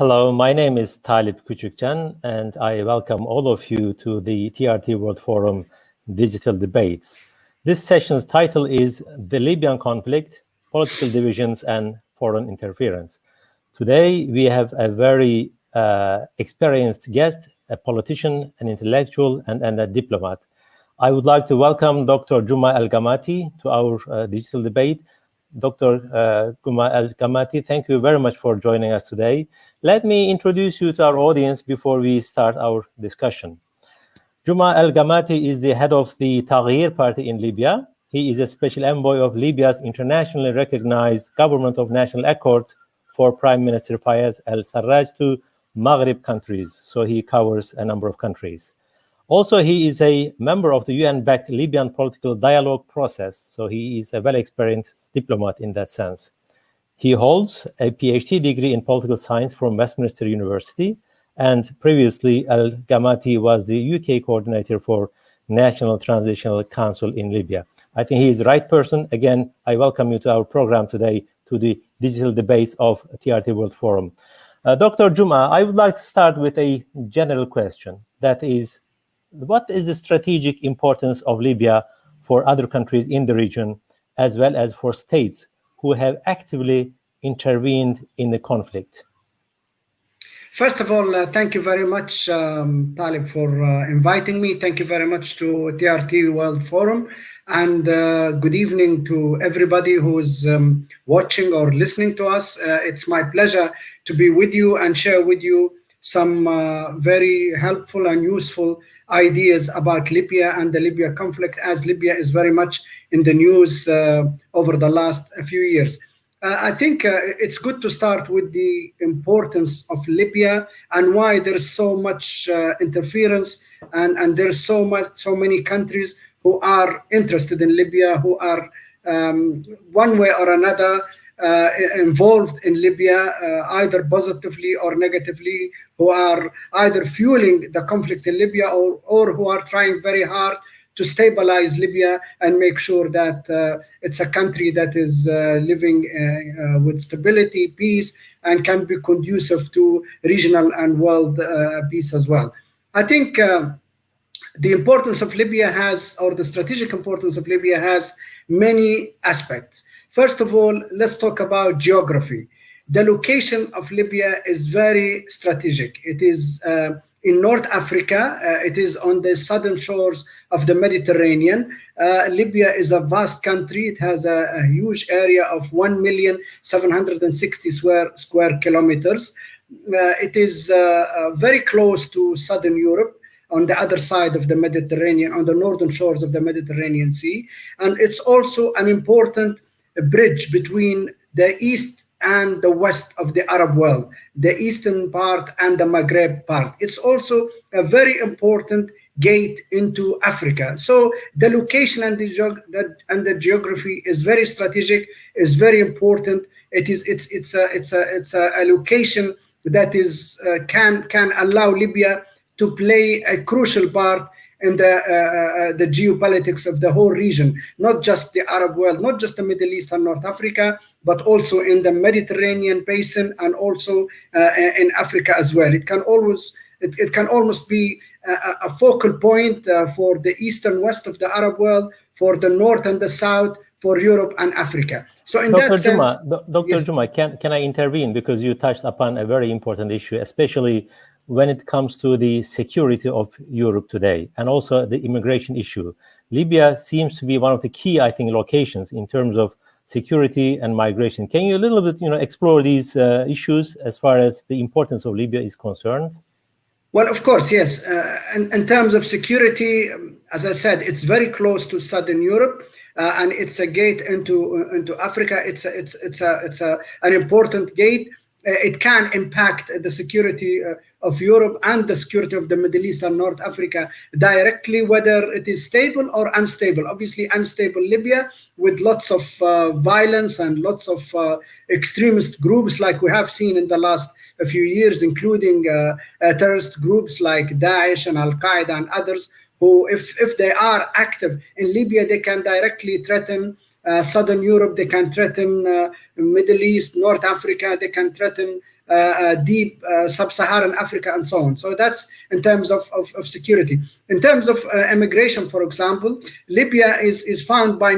Hello, my name is Talip Küçükcan, and I welcome all of you to the TRT World Forum Digital Debates. This session's title is The Libyan Conflict, Political Divisions and Foreign Interference. Today, we have a very experienced guest, a politician, an intellectual, and a diplomat. I would like to welcome Dr. Guma El-Gamaty to our digital debate. Dr. Guma El-Gamaty, thank you very much for joining us today. Let me introduce you to our audience before we start our discussion. Guma El-Gamaty is the head of the Taghyeer Party in Libya. He is a special envoy of Libya's internationally recognized Government of National Accord for Prime Minister Fayez al-Sarraj to Maghreb countries. So he covers a number of countries. Also, he is a member of the UN-backed Libyan political dialogue process. So he is a well-experienced diplomat in that sense. He holds a PhD degree in political science from Westminster University, and previously El-Gamaty was the UK coordinator for National Transitional Council in Libya. I think he is the right person. Again, I welcome you to our program today, to the digital debates of TRT World Forum. Dr. Guma, I would like to start with a general question. That is, what is the strategic importance of Libya for other countries in the region, as well as for states who have actively intervened in the conflict? First of all, thank you very much, Talib, for inviting me. Thank you very much to TRT World Forum, and good evening to everybody who is watching or listening to us. It's my pleasure to be with you and share with you some very helpful and useful ideas about Libya and the Libya conflict, as Libya is very much in the news over the last few years. I think it's good to start with the importance of Libya and why there's so much interference, and there's so many countries who are interested in Libya, who are one way or another involved in Libya, either positively or negatively, who are either fueling the conflict in Libya or who are trying very hard to stabilize Libya and make sure that it's a country that is living with stability, peace, and can be conducive to regional and world peace as well. I think the importance of Libya has, or the strategic importance of Libya has many aspects. First of all, let's talk about geography. The location of Libya is very strategic. It is in North Africa. It is on the southern shores of the Mediterranean. Libya is a vast country. It has a huge area of 1,760,000 square kilometers. It is very close to southern Europe, on the other side of the Mediterranean, on the northern shores of the Mediterranean Sea. And it's also an important bridge between the east and the west of the Arab world, the eastern part and the Maghreb part. It's also a very important gate into Africa. So the location and the geography is very strategic, is very important. It's a location that is can allow Libya to play a crucial part in the geopolitics of the whole region, not just the Arab world, not just the Middle East and North Africa, but also in the Mediterranean basin and also in Africa as well. It can almost be a focal point for the east and west of the Arab world, for the north and the south, for Europe and Africa. So in that sense, Dr. Yes. Guma, can I intervene, because you touched upon a very important issue, especially when it comes to the security of Europe today, and also the immigration issue. Libya seems to be one of the key, I think, locations in terms of security and migration. Can you a little bit, explore these issues as far as the importance of Libya is concerned? Well, of course, yes. In terms of security, as I said, it's very close to southern Europe, and it's a gate into Africa. It's an important gate. It can impact the security of Europe and the security of the Middle East and North Africa directly, whether it is stable or unstable. Obviously, unstable Libya with lots of violence and lots of extremist groups like we have seen in the last few years, including terrorist groups like Daesh and Al-Qaeda and others, who, if they are active in Libya, they can directly threaten Southern Europe, they can threaten Middle East, North Africa, they can threaten deep sub-Saharan Africa and so on. So that's in terms of security. In terms of immigration, for example, Libya is found by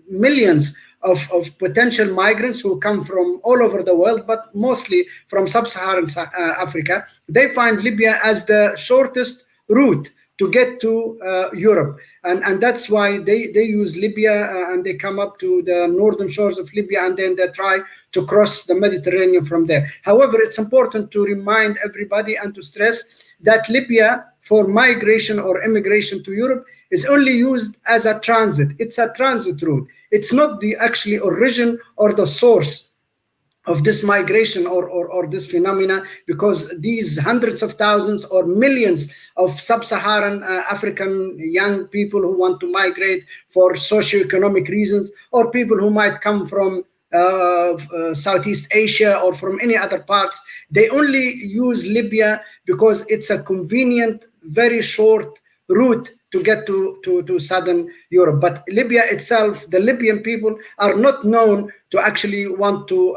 millions of potential migrants who come from all over the world, but mostly from sub-Saharan Africa. They find Libya as the shortest route to get to Europe, and that's why they use Libya, and they come up to the northern shores of Libya, and then they try to cross the Mediterranean from there. However, it's important to remind everybody and to stress that Libya, for migration or immigration to Europe, is only used as a transit. It's a transit route. It's not the actually origin or the source of this migration or this phenomena, because these hundreds of thousands or millions of sub-Saharan African young people who want to migrate for socio-economic reasons, or people who might come from Southeast Asia or from any other parts, they only use Libya because it's a convenient, very short route to get to southern Europe. But Libya itself, the Libyan people are not known to actually want to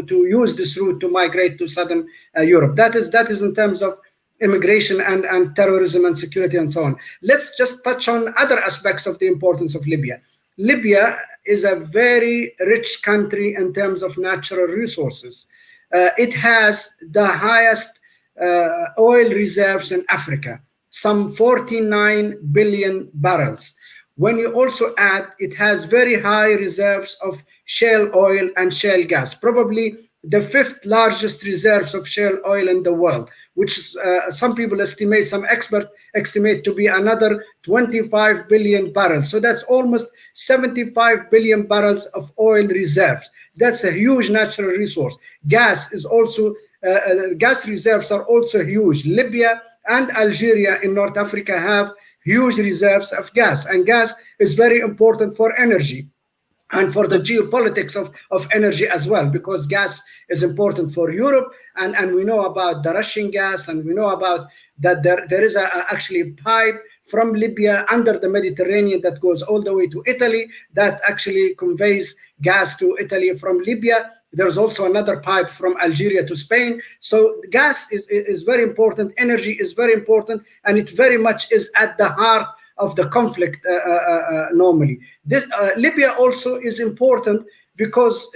use this route to migrate to southern Europe. That is in terms of immigration and terrorism and security and so on. Let's just touch on other aspects of the importance of Libya. Libya is a very rich country in terms of natural resources. It has the highest oil reserves in Africa, some 49 billion barrels. When you also add, it has very high reserves of shale oil and shale gas, probably the 5th largest reserves of shale oil in the world, which some people estimate, some experts estimate to be another 25 billion barrels. So that's almost 75 billion barrels of oil reserves. That's a huge natural resource. Gas is also, gas reserves are also huge. Libya and Algeria in North Africa have huge reserves of gas, and gas is very important for energy and for the geopolitics of energy as well, because gas is important for Europe, and we know about the Russian gas, and we know about that there is actually a pipe from Libya under the Mediterranean that goes all the way to Italy, that actually conveys gas to Italy from Libya. There's also another pipe from Algeria to Spain. So gas is very important, energy is very important, and it very much is at the heart of the conflict normally. This Libya also is important because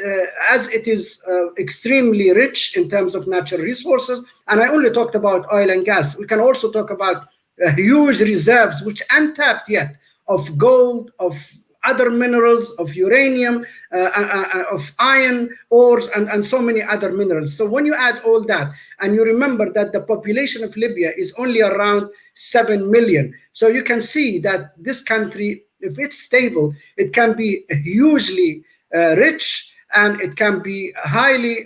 as it is extremely rich in terms of natural resources, and I only talked about oil and gas, we can also talk about huge reserves which untapped yet of gold, of other minerals, of uranium, of iron ores, and so many other minerals. So when you add all that, and you remember that the population of Libya is only around 7 million, so you can see that this country, if it's stable, it can be hugely rich, and it can be highly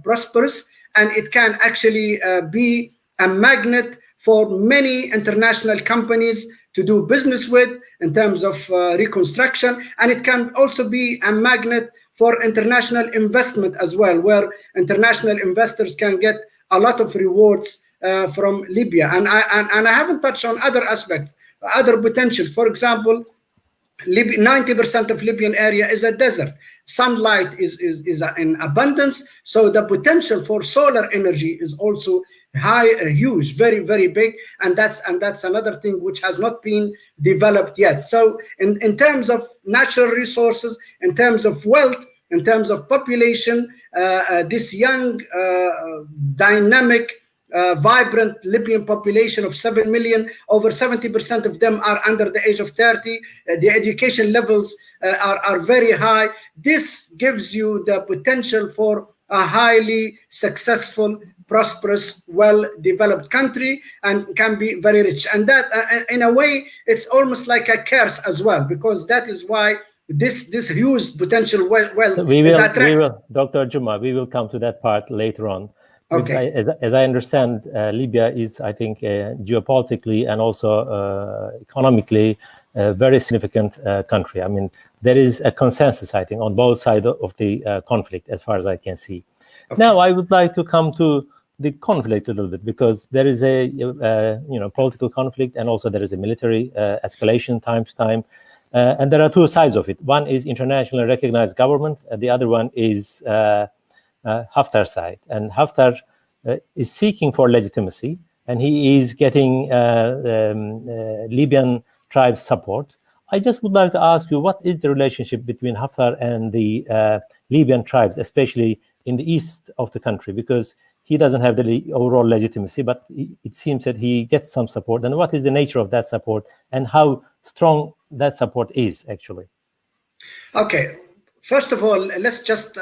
prosperous, and it can actually be a magnet for many international companies to do business with in terms of reconstruction, and it can also be a magnet for international investment as well, where international investors can get a lot of rewards from Libya. And I haven't touched on other aspects, other potential. For example, 90% of Libyan area is a desert. Sunlight is in abundance, so the potential for solar energy is also huge, very, very big, and that's another thing which has not been developed yet. So in terms of natural resources, in terms of wealth, in terms of population, this young, dynamic, vibrant Libyan population of 7 million, over 70% of them are under the age of 30. The education levels are very high. This gives you the potential for a highly successful, prosperous, well-developed country, and can be very rich. And that, in a way, it's almost like a curse as well, because that is why this huge potential wealth is attractive. Dr. Juma, we will come to that part later on. Okay. As I understand, Libya is, I think, geopolitically and also economically a very significant country. I mean, there is a consensus, I think, on both sides of the conflict, as far as I can see. Okay. Now, I would like to come to the conflict a little bit, because there is a political conflict, and also there is a military escalation time to time. And there are two sides of it. One is internationally recognized government, and the other one is Haftar side. And Haftar is seeking for legitimacy, and he is getting Libyan tribes' support. I just would like to ask you, what is the relationship between Haftar and the Libyan tribes, especially in the east of the country? Because he doesn't have the overall legitimacy, but it seems that he gets some support. And what is the nature of that support, and how strong that support is, actually? Okay. First of all, let's just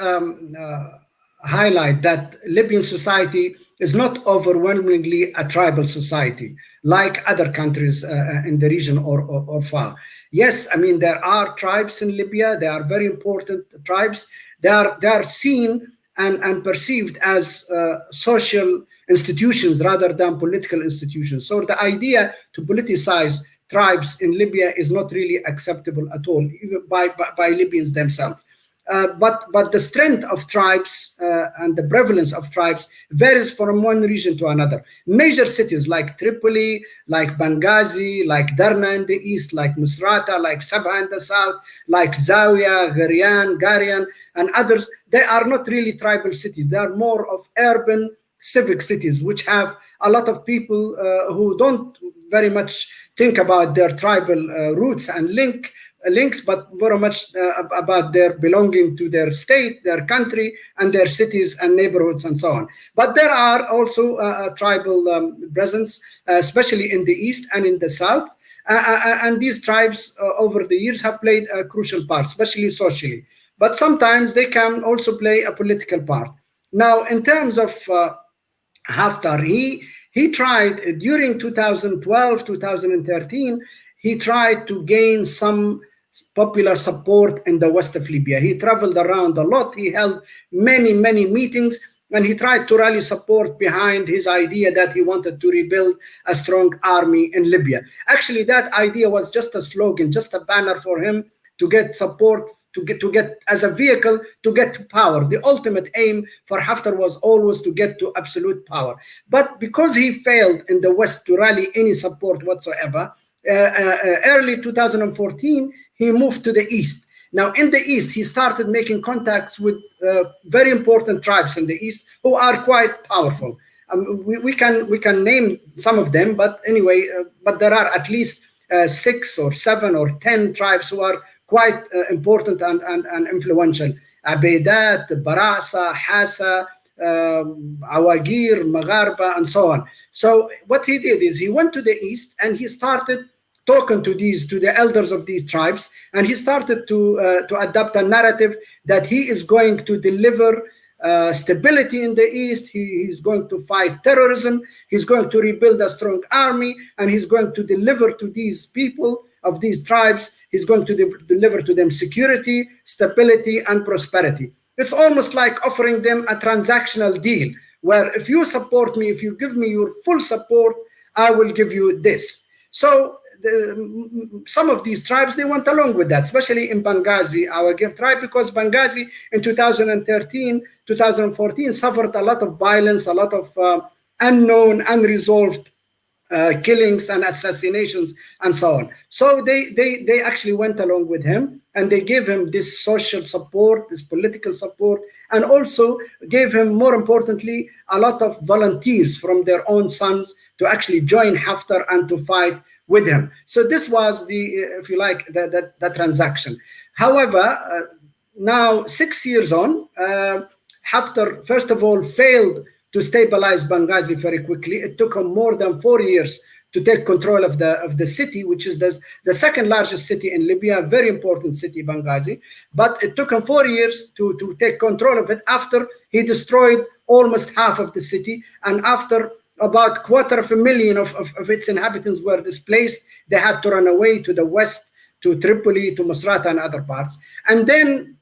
highlight that Libyan society is not overwhelmingly a tribal society like other countries in the region or far. Yes, I mean, there are tribes in Libya. They are very important tribes. They are seen and perceived as social institutions rather than political institutions. So the idea to politicize tribes in Libya is not really acceptable at all, even by Libyans themselves. But the strength of tribes and the prevalence of tribes varies from one region to another. Major cities like Tripoli, like Benghazi, like Darna in the east, like Misrata, like Sabha in the south, like Zawiya, Garian, and others, they are not really tribal cities. They are more of urban civic cities, which have a lot of people who don't very much think about their tribal roots and links, but very much about their belonging to their state, their country, and their cities and neighborhoods and so on. But there are also tribal presence, especially in the east and in the south. And these tribes over the years have played a crucial part, especially socially. But sometimes they can also play a political part. Now, in terms of Haftar, he tried during 2012, 2013, he tried to gain some popular support in the west of Libya. He traveled around a lot. He held many meetings, and he tried to rally support behind his idea that he wanted to rebuild a strong army in Libya. Actually, that idea was just a slogan, just a banner for him to get support, to get as a vehicle to get to power. The ultimate aim for Haftar was always to get to absolute power. But because he failed in the West to rally any support whatsoever, early 2014, he moved to the East. Now, in the East, he started making contacts with very important tribes in the East who are quite powerful. We can name some of them, but anyway, but there are at least 6 or 7 or 10 tribes who are quite important and influential. Abeidat, Barasa, Hassa, Awagir, Magharba, and so on. So what he did is he went to the East and he started talking to the elders of these tribes, and he started to adopt a narrative that he is going to deliver stability in the East. He's going to fight terrorism. He's going to rebuild a strong army, and he's going to deliver to these people of these tribes. He's going to deliver to them security, stability, and prosperity. It's almost like offering them a transactional deal, where if you support me, if you give me your full support, I will give you this. So some of these tribes, they went along with that, especially in Benghazi, our tribe, because Benghazi in 2013, 2014 suffered a lot of violence, a lot of unknown, unresolved killings and assassinations and so on. So they actually went along with him, and they gave him this social support, this political support, and also gave him, more importantly, a lot of volunteers from their own sons to actually join Haftar and to fight with him. So this was the, if you like, the transaction. However, now 6 years on, Haftar, first of all, failed to stabilize Benghazi very quickly. It took him more than 4 years to take control of the city, which is the second largest city in Libya, a very important city, Benghazi. But it took him 4 years to take control of it after he destroyed almost half of the city, and after about 250,000 of its inhabitants were displaced. They had to run away to the west, to Tripoli, to Misrata, and other parts. And then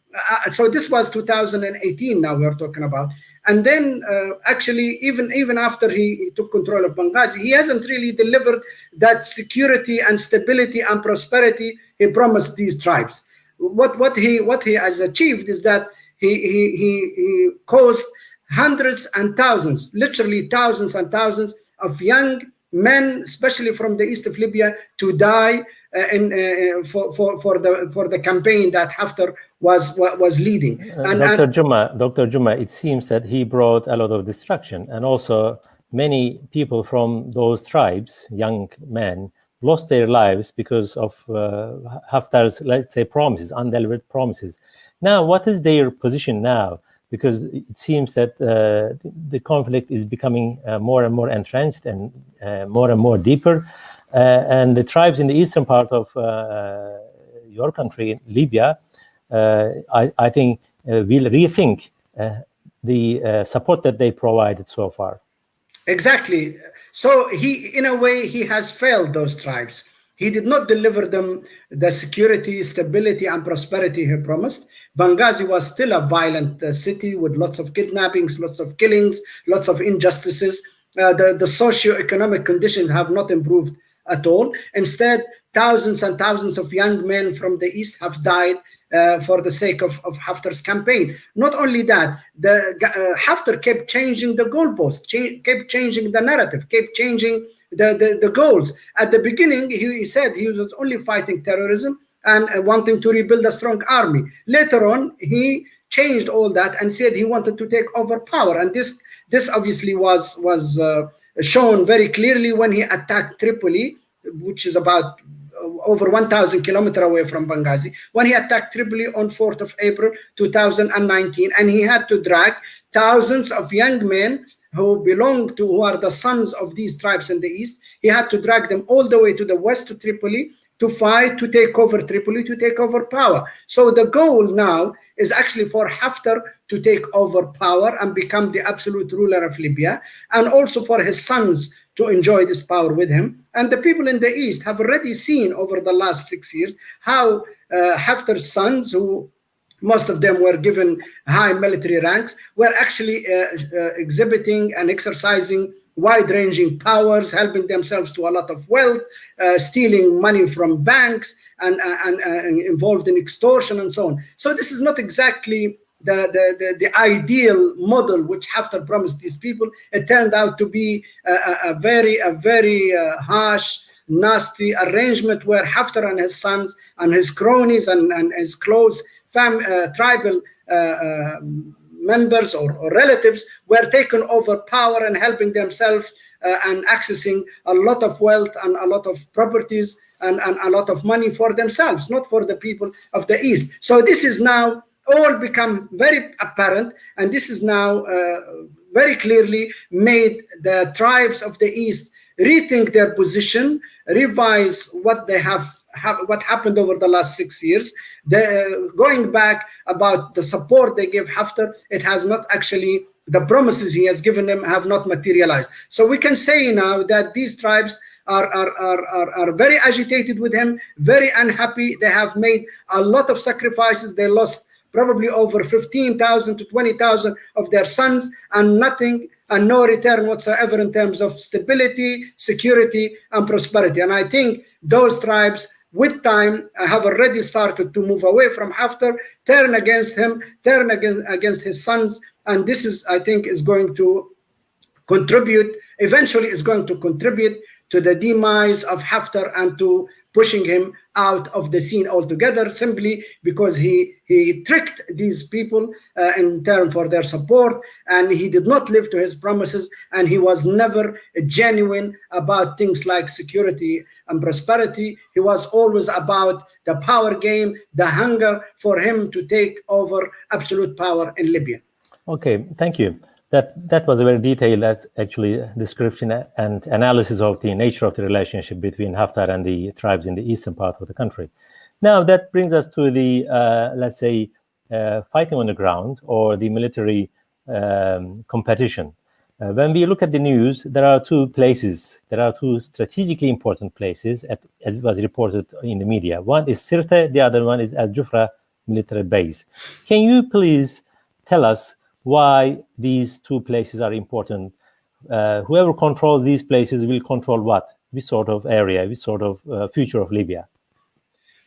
so this was 2018 now we're talking about. And then actually even after he took control of Benghazi, he hasn't really delivered that security and stability and prosperity he promised these tribes. What he has achieved is that he caused hundreds and thousands, literally thousands and thousands of young men, especially from the east of Libya, to die for the campaign that Haftar was leading. Dr. Juma, it seems that he brought a lot of destruction, and also many people from those tribes, young men, lost their lives because of Haftar's, let's say, promises, undelivered promises. Now, what is their position now? Because it seems that the conflict is becoming more and more entrenched and more deeper. And the tribes in the eastern part of your country, Libya, I think will rethink the support that they provided so far. Exactly. So in a way, he has failed those tribes. He did not deliver them the security, stability, and prosperity he promised. Benghazi was still a violent city with lots of kidnappings, lots of killings, lots of injustices. The socio-economic conditions have not improved at all. Instead, thousands and thousands of young men from the east have died for the sake of Haftar's campaign. Not only that, Haftar kept changing the goalposts, kept changing the narrative, kept changing the goals. At the beginning, he said he was only fighting terrorism and wanting to rebuild a strong army. Later on, he changed all that and said he wanted to take over power. And this obviously was shown very clearly when he attacked Tripoli, which is about over 1,000 kilometers away from Benghazi, when he attacked Tripoli on 4th of April 2019, and he had to drag thousands of young men who are the sons of these tribes in the east. He had to drag them all the way to the west to Tripoli to fight, to take over Tripoli, to take over power. So the goal now is actually for Haftar to take over power and become the absolute ruler of Libya, and also for his sons to enjoy this power with him. And the people in the east have already seen over the last 6 years how Haftar's sons, who most of them were given high military ranks, were actually exhibiting and exercising wide-ranging powers, helping themselves to a lot of wealth, stealing money from banks, and involved in extortion and so on. So this is not exactly the ideal model which Haftar promised these people. It turned out to be a very harsh, nasty arrangement where Haftar and his sons and his cronies and his close tribal members or relatives were taken over power and helping themselves and accessing a lot of wealth and a lot of properties and a lot of money for themselves, not for the people of the east. So this is now all become very apparent, and this is now very clearly made the tribes of the east rethink their position, revise what they what happened over the last 6 years. Going back about the support they give Haftar, it has not actually, the promises he has given them have not materialized. So we can say now that these tribes are very agitated with him, very unhappy. They have made a lot of sacrifices. They lost probably over 15,000 to 20,000 of their sons, and nothing and no return whatsoever in terms of stability, security, and prosperity. And I think those tribes, with time, have already started to move away from Haftar, turn against him, turn against his sons, and this is, I think, is going to contribute, eventually is going to contribute to the demise of Haftar and to pushing him out of the scene altogether, simply because he tricked these people in turn for their support, and he did not live to his promises, and he was never genuine about things like security and prosperity. He was always about the power game, the hunger for him to take over absolute power in Libya. Okay, thank you. That was a very detailed, actually, description and analysis of the nature of the relationship between Haftar and the tribes in the eastern part of the country. Now, that brings us to the, let's say, fighting on the ground or the military competition. When we look at the news, there are two places, there are two strategically important places, as was reported in the media. One is Sirte, the other one is Al Jufra military base. Can you please tell us why these two places are important? Whoever controls these places will control what? Which sort of area, which sort of future of Libya?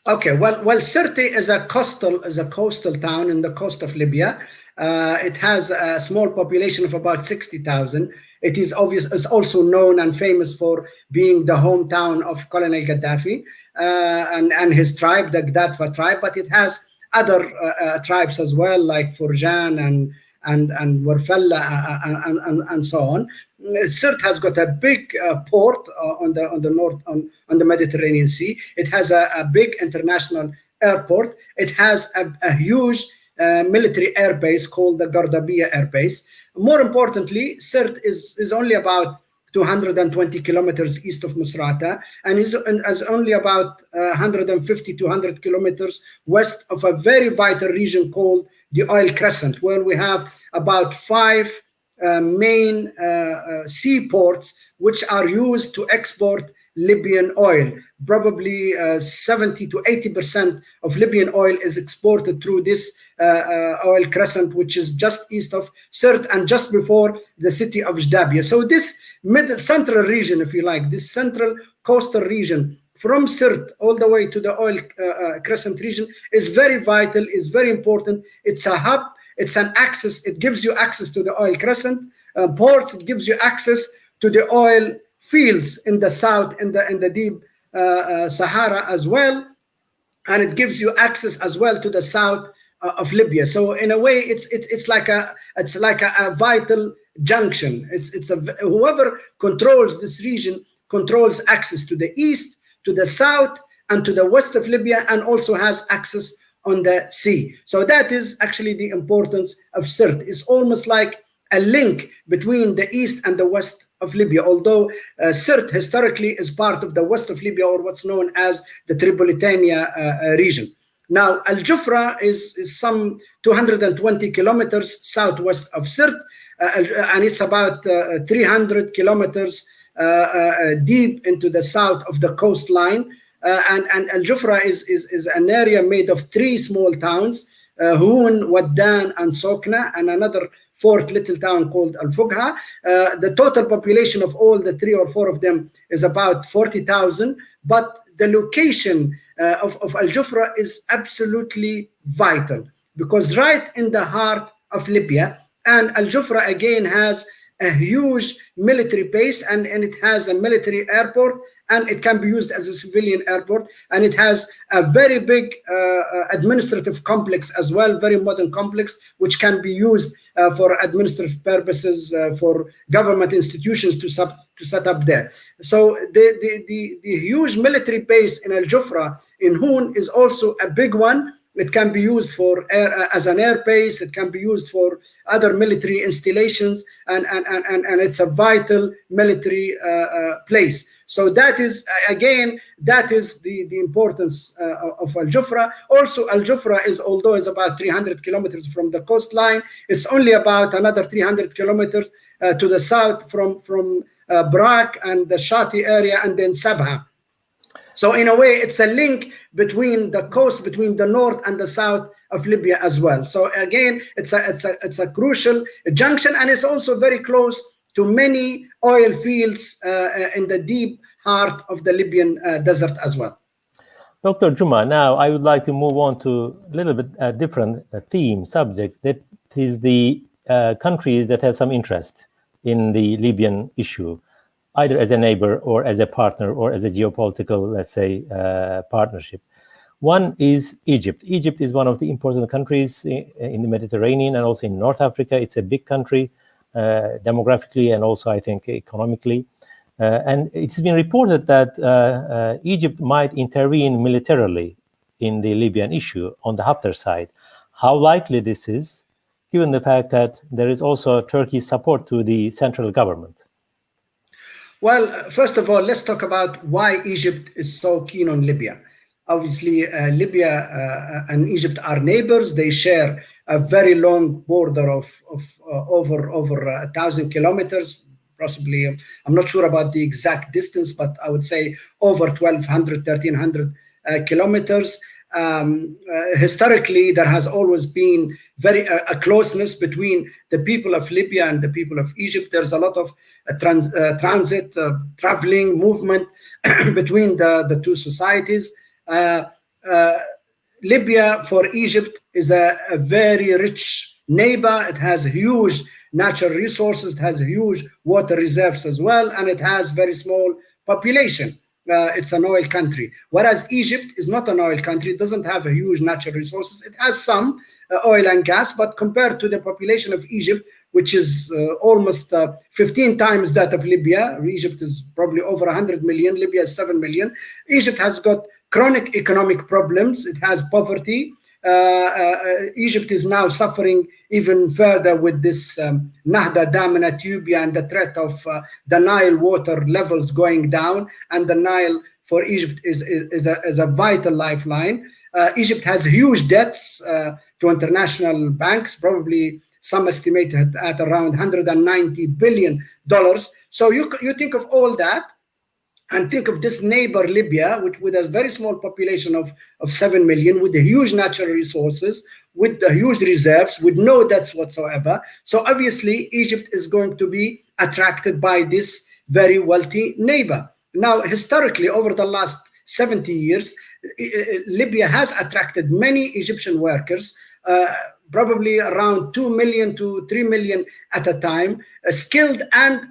Okay, well, Sirte is a coastal town in the coast of Libya. It has a small population of about 60,000. It is also known and famous for being the hometown of Colonel Gaddafi and his tribe, the Gaddafi tribe. But it has other tribes as well, like Furjan and Warfella and so on. Sirte has got a big port on the north on the Mediterranean Sea. It has a big international airport. It has a huge military airbase called the Gardabiya Air Base. More importantly, Sirte is only about 220 kilometers east of Misrata and is only about 150 to 100 kilometers west of a very vital region called the Oil Crescent, where we have about 5 main seaports which are used to export Libyan oil. Probably 70 to 80% of Libyan oil is exported through this oil crescent, which is just east of Sirte and just before the city of Jdabiya. So this central region, if you like, this central coastal region from Sirte all the way to the oil crescent region is very vital, is very important. It's a hub. It's an access. It gives you access to the oil crescent ports. It gives you access to the oil fields in the south, in the deep Sahara as well, and it gives you access as well to the south of Libya. So in a way, it's like a vital junction. Whoever controls this region controls access to the east, to the south, and to the west of Libya, and also has access on the sea. So that is actually the importance of Sirte. It's almost like a link between the east and the west of Libya, although Sirte historically is part of the west of Libya, or what's known as the Tripolitania region. Now, Al-Jufra is some 220 kilometers southwest of Sirte, and it's about 300 kilometers deep into the south of the coastline. And Al-Jufra is an area made of 3 small towns, Hoon, Waddan, and Sokna, and another 4th little town called Al-Fugha. The total population of all the 3 or 4 of them is about 40,000, but the location of Al-Jufra is absolutely vital, because right in the heart of Libya, and Al-Jufra again has a huge military base, and it has a military airport, and it can be used as a civilian airport, and it has a very big administrative complex as well, very modern complex, which can be used for administrative purposes for government institutions to set up there. So the huge military base in Al-Jufra in Hoon is also a big one. It can be used for as an air base. It can be used for other military installations, and it's a vital military place. So that is, again, that is the importance of Al-Jufra. Also, Al-Jufra is, although it's about 300 kilometers from the coastline, it's only about another 300 kilometers to the south from Brak and the Shati area, and then Sabha. So in a way, it's a link between the coast, between the north and the south of Libya as well. So again, it's a crucial junction, and it's also very close to many oil fields in the deep heart of the Libyan desert as well. Dr. Juma, now I would like to move on to a little bit different theme subject. That is the countries that have some interest in the Libyan issue, either as a neighbor or as a partner or as a geopolitical, let's say, partnership. One is Egypt. Egypt is one of the important countries in the Mediterranean and also in North Africa. It's a big country demographically and also, I think, economically. And it's been reported that Egypt might intervene militarily in the Libyan issue on the Haftar side. How likely this is, given the fact that there is also Turkey's support to the central government? Well, first of all, let's talk about why Egypt is so keen on Libya. Obviously, Libya and Egypt are neighbors. They share a very long border of over 1,000 kilometers, possibly. I'm not sure about the exact distance, but I would say over 1,200, 1,300 kilometers. Historically, there has always been a closeness between the people of Libya and the people of Egypt. There's a lot of transit, traveling, movement between the two societies. Libya for Egypt is a very rich neighbor. It has huge natural resources, it has huge water reserves as well, and it has very small population. It's an oil country, whereas Egypt is not an oil country. It doesn't have a huge natural resources. It has some oil and gas, but compared to the population of Egypt, which is almost 15 times that of Libya, Egypt is probably over 100 million, Libya is 7 million. Egypt has got chronic economic problems. It has poverty. Egypt is now suffering even further with this Nahda Dam in Ethiopia and the threat of the Nile water levels going down. And the Nile for Egypt is a vital lifeline. Egypt has huge debts to international banks, probably some estimated at around $190 billion. So you think of all that, and think of this neighbor Libya, which with a very small population of 7 million, with the huge natural resources, with the huge reserves, with no debts whatsoever. So obviously Egypt is going to be attracted by this very wealthy neighbor. Now, historically, over the last 70 years, Libya has attracted many Egyptian workers, probably around 2 million to 3 million at a time, skilled and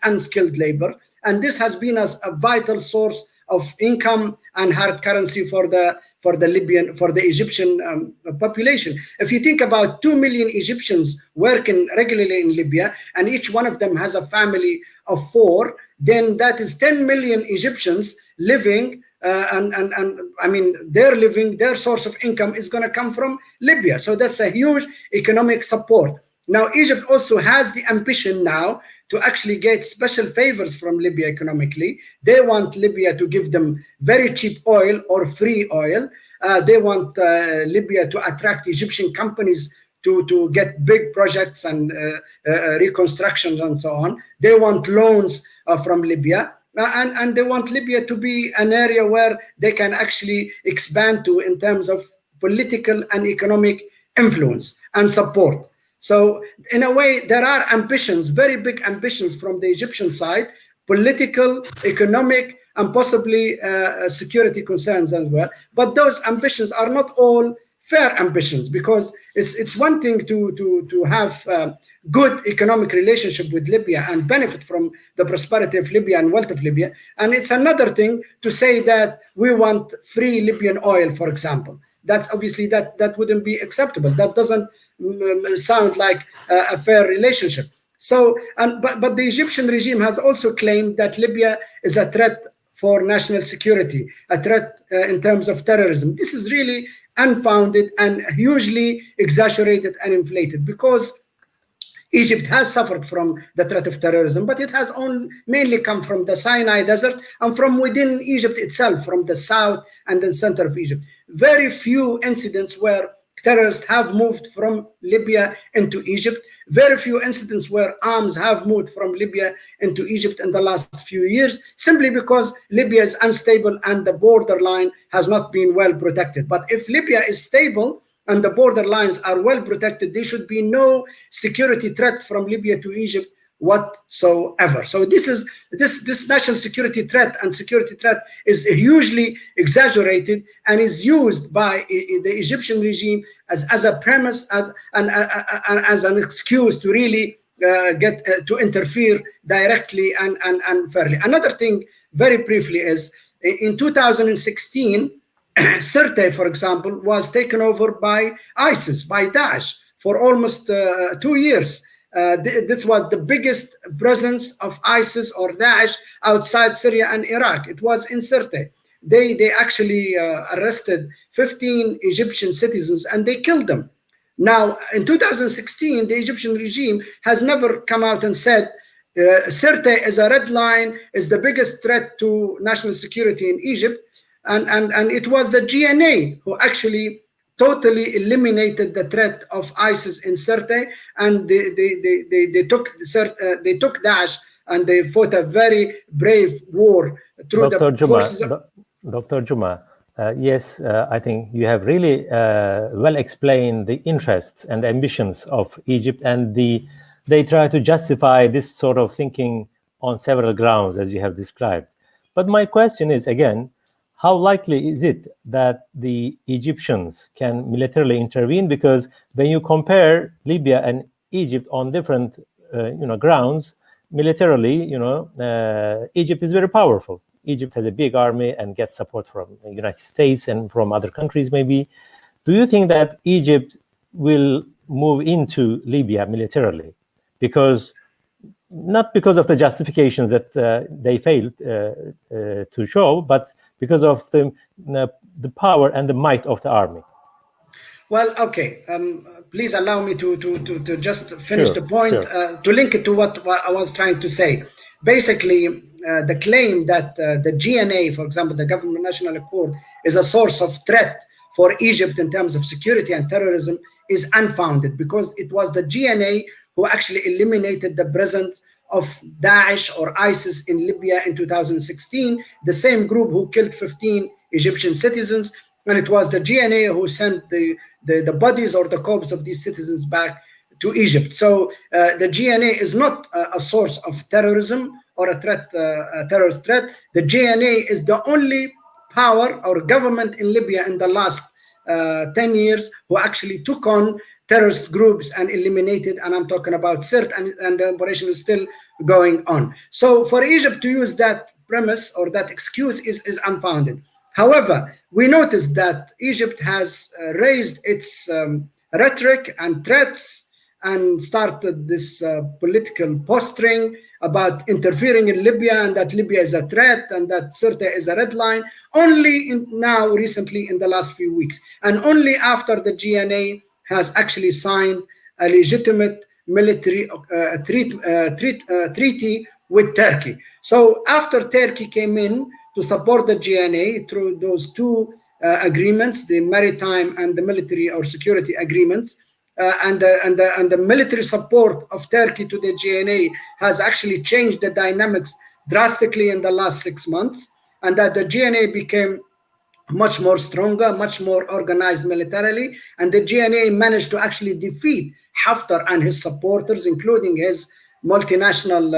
unskilled labor. And this has been a vital source of income and hard currency for the Egyptian population. If you think about 2 million Egyptians working regularly in Libya, and each one of them has a family of 4, then that is 10 million Egyptians living, and I mean, their source of income is going to come from Libya. So that's a huge economic support. Now, Egypt also has the ambition now to actually get special favors from Libya economically. They want Libya to give them very cheap oil or free oil. They want Libya to attract Egyptian companies to get big projects and reconstructions and so on. They want loans from Libya. And they want Libya to be an area where they can actually expand to in terms of political and economic influence and support. So in a way, there are ambitions, very big ambitions from the Egyptian side, political, economic, and possibly security concerns as well. But those ambitions are not all fair ambitions, because it's one thing to have good economic relationship with Libya and benefit from the prosperity of Libya and wealth of Libya. And it's another thing to say that we want free Libyan oil, for example. That's obviously that wouldn't be acceptable. That doesn't sound like a fair relationship. So, but the Egyptian regime has also claimed that Libya is a threat for national security, a threat in terms of terrorism. This is really unfounded and hugely exaggerated and inflated, because Egypt has suffered from the threat of terrorism, but it has mainly come from the Sinai Desert and from within Egypt itself, from the south and the center of Egypt. Very few incidents where terrorists have moved from Libya into Egypt. Very few incidents where arms have moved from Libya into Egypt in the last few years, simply because Libya is unstable and the borderline has not been well protected. But if Libya is stable and the border lines are well protected, there should be no security threat from Libya to Egypt whatsoever. So this national security threat is hugely exaggerated and is used by the Egyptian regime as a premise and as an excuse to really get to interfere directly and fairly. Another thing, very briefly, is in 2016, Sirte, for example, was taken over by ISIS, by Daesh, for almost 2 years. This was the biggest presence of ISIS or Daesh outside Syria and Iraq. It was in Sirte. They actually arrested 15 Egyptian citizens and they killed them. Now, in 2016, the Egyptian regime has never come out and said Sirte is a red line, is the biggest threat to national security in Egypt. And it was the GNA who actually totally eliminated the threat of ISIS in Sirte, and they took Daesh and they fought a very brave war through Dr. the forces. Dr. Juma, yes, I think you have really well explained the interests and ambitions of Egypt, and they try to justify this sort of thinking on several grounds, as you have described. But my question is, again, how likely is it that the Egyptians can militarily intervene? Because when you compare Libya and Egypt on different grounds, militarily, Egypt is very powerful. Egypt has a big army and gets support from the United States and from other countries maybe. Do you think that Egypt will move into Libya militarily? Not because of the justifications that they failed to show, but because of the power and the might of the army. Well, okay. Please allow me to just finish the point, to link it to what I was trying to say. Basically, the claim that the GNA, for example, the Government National Accord, is a source of threat for Egypt in terms of security and terrorism is unfounded, because it was the GNA who actually eliminated the presence of Daesh or ISIS in Libya in 2016, the same group who killed 15 Egyptian citizens, and it was the GNA who sent the bodies or the corpses of these citizens back to Egypt. So the GNA is not a source of terrorism or a threat, a terrorist threat. The GNA is the only power or government in Libya in the last 10 years who actually took on terrorist groups and eliminated, and I'm talking about CERT, and the operation is still going on. So for Egypt to use that premise or that excuse is unfounded. However, we noticed that Egypt has raised its rhetoric and threats and started this political posturing about interfering in Libya, and that Libya is a threat and that Sirte is a red line, only now recently in the last few weeks, and only after the GNA has actually signed a legitimate military treaty with Turkey. So after Turkey came in to support the GNA through those two agreements, the maritime and the military or security agreements, and the military support of Turkey to the GNA has actually changed the dynamics drastically in the last 6 months, and that the GNA became much more stronger, much more organized militarily, and the GNA managed to actually defeat Haftar and his supporters, including his international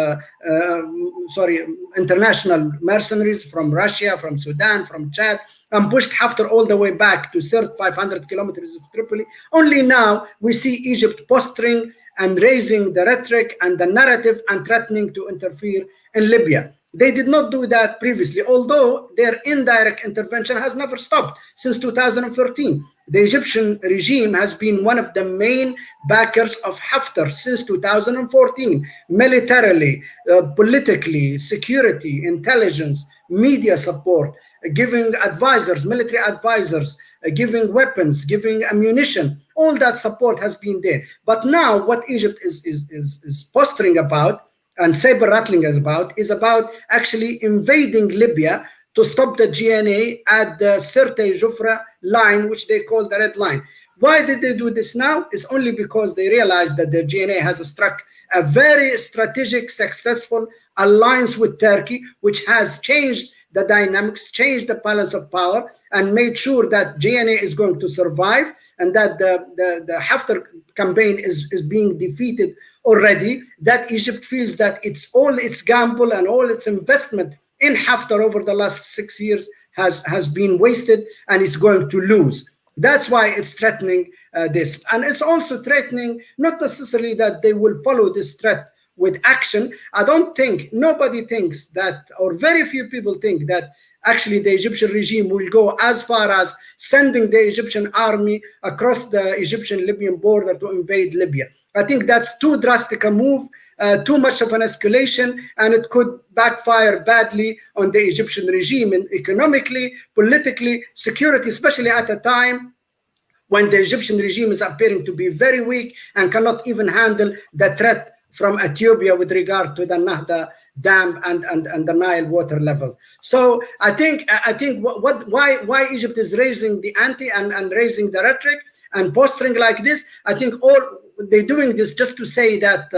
mercenaries from Russia, from Sudan, from Chad, and pushed Haftar all the way back to 500 kilometers of Tripoli. Only now we see Egypt posturing and raising the rhetoric and the narrative and threatening to interfere in Libya. They did not do that previously, although their indirect intervention has never stopped since 2013. The Egyptian regime has been one of the main backers of Haftar since 2014, militarily, politically, security, intelligence, media support, giving advisors, military advisors, giving weapons, giving ammunition. All that support has been there. But now what Egypt is posturing about and saber rattling is about actually invading Libya to stop the GNA at the Sirte Jufra line, which they call the red line. Why did they do this now? It's only because they realized that the GNA has struck a very strategic, successful alliance with Turkey, which has changed the dynamics, changed the balance of power, and made sure that GNA is going to survive, and that the Haftar campaign is being defeated already. That Egypt feels that it's all its gamble and all its investment in Haftar over the last 6 years has been wasted, and it's going to lose. That's why it's threatening this. And it's also threatening not necessarily that they will follow this threat with action. I don't think, nobody thinks that, or very few people think that actually the Egyptian regime will go as far as sending the Egyptian army across the Egyptian-Libyan border to invade Libya. I think that's too drastic a move, too much of an escalation, and it could backfire badly on the Egyptian regime, and economically, politically, security, especially at a time when the Egyptian regime is appearing to be very weak and cannot even handle the threat from Ethiopia with regard to the Nahda Dam and the Nile water level. So I think why Egypt is raising the ante and raising the rhetoric and posturing like this, I think all they're doing this just to say that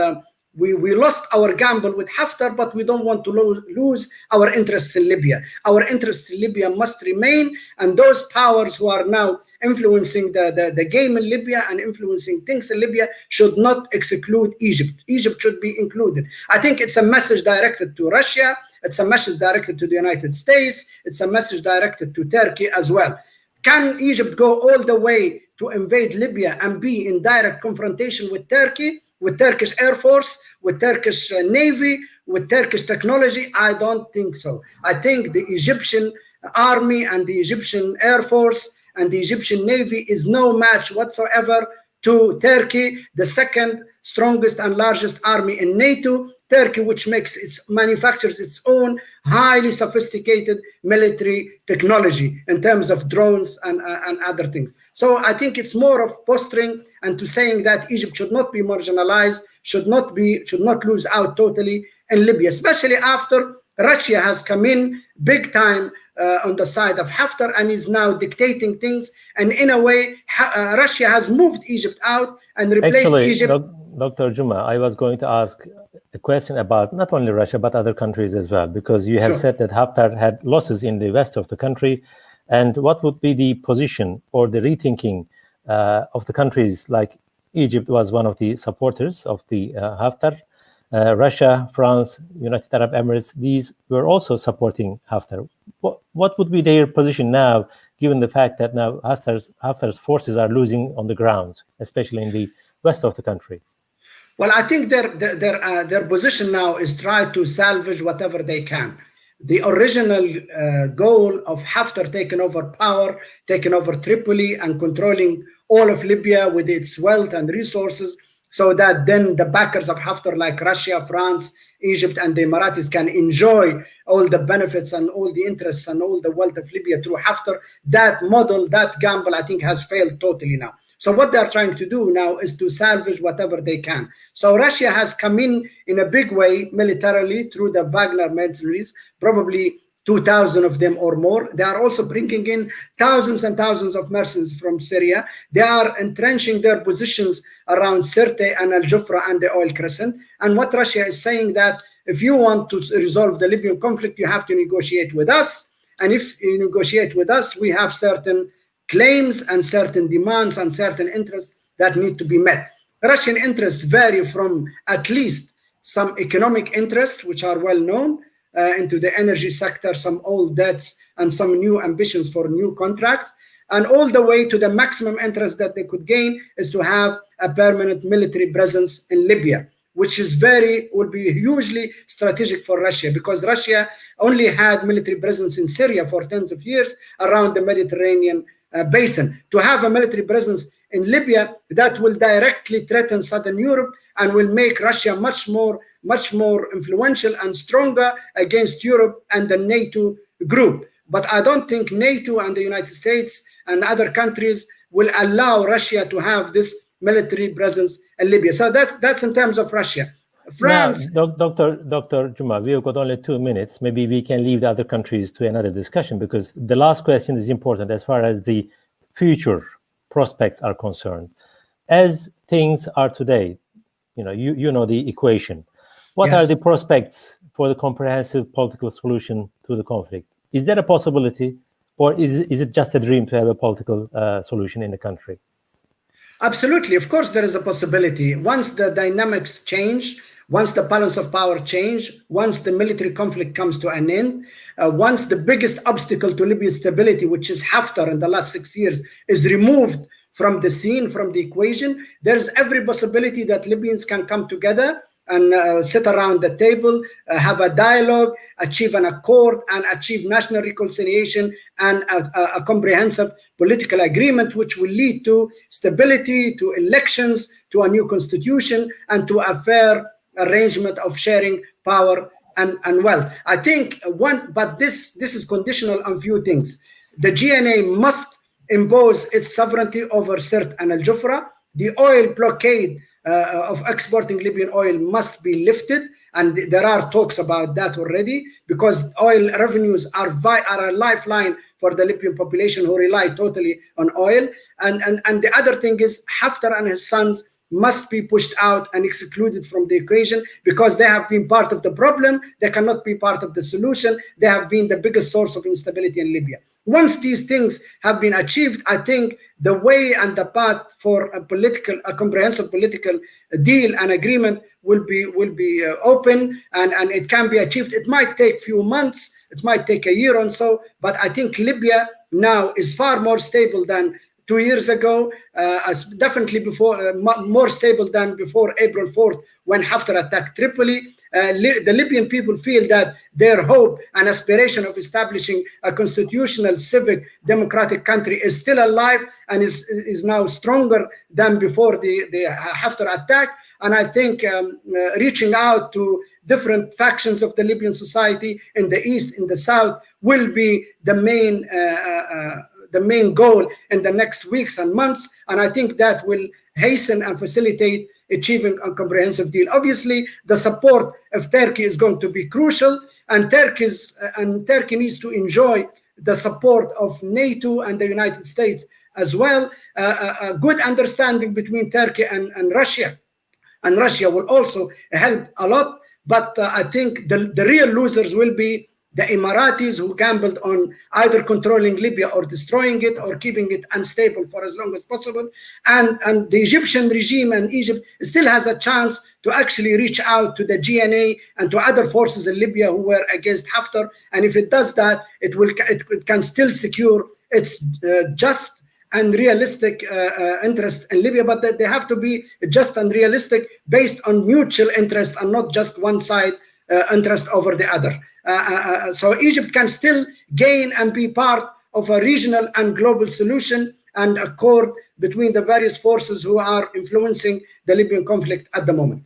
we lost our gamble with Haftar, but we don't want to lose our interests in Libya. Our interests in Libya must remain, and those powers who are now influencing the game in Libya and influencing things in Libya should not exclude Egypt. Egypt should be included. I think it's a message directed to Russia, it's a message directed to the United States, it's a message directed to Turkey as well. Can Egypt go all the way to invade Libya and be in direct confrontation with Turkey, with Turkish Air Force, with Turkish Navy, with Turkish technology? I don't think so. I think the Egyptian army and the Egyptian Air Force and the Egyptian Navy is no match whatsoever to Turkey, the second strongest and largest army in NATO. Turkey, which manufactures its own highly sophisticated military technology in terms of drones and other things. So I think it's more of posturing and to saying that Egypt should not be marginalized, should not lose out totally in Libya, especially after Russia has come in big time on the side of Haftar and is now dictating things. And in a way, Russia has moved Egypt out and replaced Egypt. Dr. Juma, I was going to ask a question about not only Russia, but other countries as well, because you have said that Haftar had losses in the west of the country. And what would be the position or the rethinking of the countries? Like Egypt was one of the supporters of the Haftar. Russia, France, United Arab Emirates, these were also supporting Haftar. What would be their position now, given the fact that now Haftar's forces are losing on the ground, especially in the west of the country? Well, I think their position now is try to salvage whatever they can. The original goal of Haftar taking over power, taking over Tripoli and controlling all of Libya with its wealth and resources, so that then the backers of Haftar like Russia, France, Egypt and the Emiratis can enjoy all the benefits and all the interests and all the wealth of Libya through Haftar. That model, that gamble, I think has failed totally now. So what they're trying to do now is to salvage whatever they can. So Russia has come in a big way militarily through the Wagner mercenaries, probably 2,000 of them or more. They are also bringing in thousands and thousands of mercenaries from Syria. They are entrenching their positions around Sirte and Al-Jufra and the Oil Crescent. And what Russia is saying that if you want to resolve the Libyan conflict, you have to negotiate with us. And if you negotiate with us, we have certain claims and certain demands and certain interests that need to be met. Russian interests vary from at least some economic interests, which are well known, into the energy sector, some old debts and some new ambitions for new contracts, and all the way to the maximum interest that they could gain is to have a permanent military presence in Libya, which would be hugely strategic for Russia, because Russia only had military presence in Syria for tens of years around the Mediterranean basin. To have a military presence in Libya, that will directly threaten Southern Europe and will make Russia much more influential and stronger against Europe and the NATO group. But I don't think NATO and the United States and other countries will allow Russia to have this military presence in Libya. So that's in terms of Russia. France. Now, Dr. Juma, we have got only 2 minutes. Maybe we can leave the other countries to another discussion, because the last question is important as far as the future prospects are concerned. As things are today, you know the equation. What are the prospects for the comprehensive political solution to the conflict? Is there a possibility, or is it just a dream to have a political solution in the country? Absolutely. Of course, there is a possibility. Once the dynamics change, once the balance of power change, once the military conflict comes to an end, once the biggest obstacle to Libya's stability, which is Haftar in the last 6 years, is removed from the scene, from the equation, there's every possibility that Libyans can come together and sit around the table, have a dialogue, achieve an accord, and achieve national reconciliation and a comprehensive political agreement, which will lead to stability, to elections, to a new constitution, and to a fair arrangement of sharing power and wealth. I think but this is conditional on few things. The GNA must impose its sovereignty over Sirte and Al-Jufra. The oil blockade of exporting Libyan oil must be lifted, and there are talks about that already, because oil revenues are a lifeline for the Libyan population who rely totally on oil. And the other thing is Haftar and his sons must be pushed out and excluded from the equation, because they have been part of the problem. They cannot be part of the solution. They have been the biggest source of instability in Libya. Once these things have been achieved, I think the way and the path for a comprehensive political deal and agreement will be open, and it can be achieved. It might take few months, it might take a year or so, but I think Libya now is far more stable than 2 years ago, definitely before, more stable than before April 4th, when Haftar attacked Tripoli. The Libyan people feel that their hope and aspiration of establishing a constitutional, civic, democratic country is still alive and is now stronger than before the Haftar attack. And I think reaching out to different factions of the Libyan society in the east, in the south, will be the main goal in the next weeks and months, and I think that will hasten and facilitate achieving a comprehensive deal. Obviously, the support of Turkey is going to be crucial, and Turkey needs to enjoy the support of NATO and the United States as well. A good understanding between Turkey and Russia, and Russia will also help a lot. But I think the real losers will be the Emiratis, who gambled on either controlling Libya or destroying it or keeping it unstable for as long as possible. And the Egyptian regime and Egypt still has a chance to actually reach out to the GNA and to other forces in Libya who were against Haftar. And if it does that, it can still secure its just and realistic interest in Libya, but that they have to be just and realistic based on mutual interest and not just one side interest over the other. So Egypt can still gain and be part of a regional and global solution and accord between the various forces who are influencing the Libyan conflict at the moment.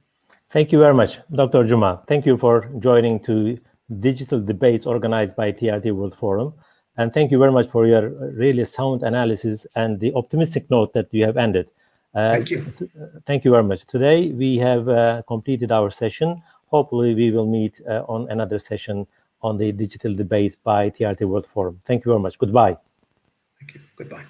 Thank you very much, Dr. Juma. Thank you for joining to digital debates organized by TRT World Forum. And thank you very much for your really sound analysis and the optimistic note that you have ended. Thank you. Thank you very much. Today, we have completed our session. Hopefully, we will meet on another session on the digital debates by TRT World Forum. Thank you very much. Goodbye. Thank you. Goodbye.